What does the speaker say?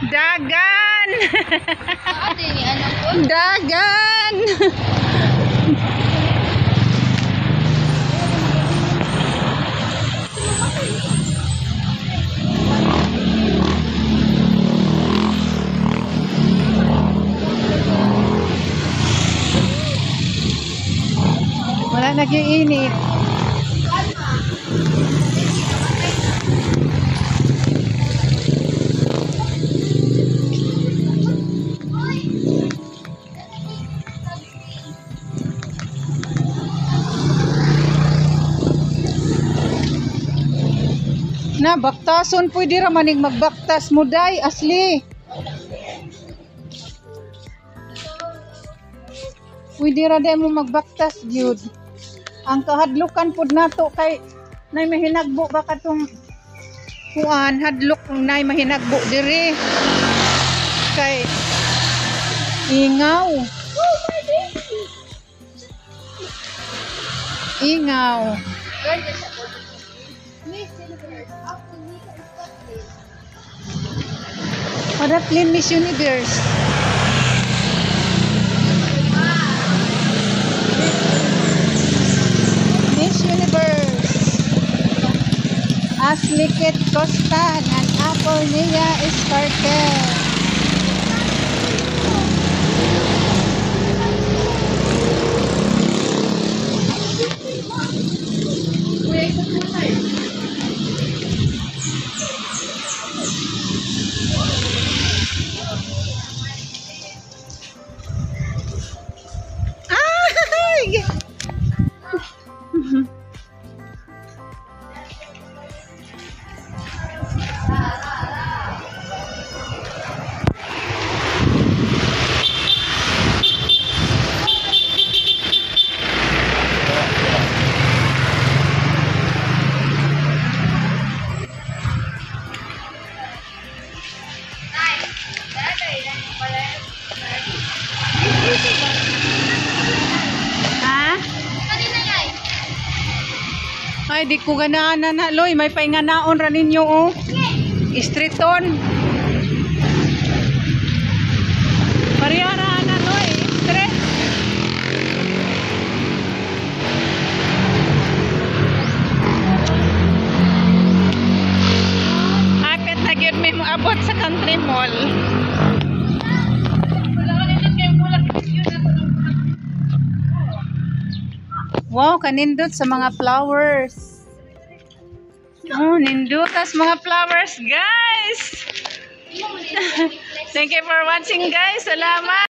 Dagan! Dagan! Wala nag-iinit. Na baktason pwede ra maning magbaktas mo day asli. Pwede ra day mo magbaktas gyud. Ang kahadlukan pud nato kay nay mahinagbo ba katong kuan hadlok nay mahinagbo diri kay ingaw. Ingaw. Para clean Miss Universe. Miss Universe. Ashley Kit Costa and Apple Nia Escartel. Ha? Ay, di ko ganaan na loy. May painganaon ra ninyo oh. Streeton. Pariyara na loy. Street. Hapit na gyud may moabot sa country mall. Wow, kanindot sa mga flowers. Oh, nindot sa mga flowers, guys. Thank you for watching, guys. Salamat.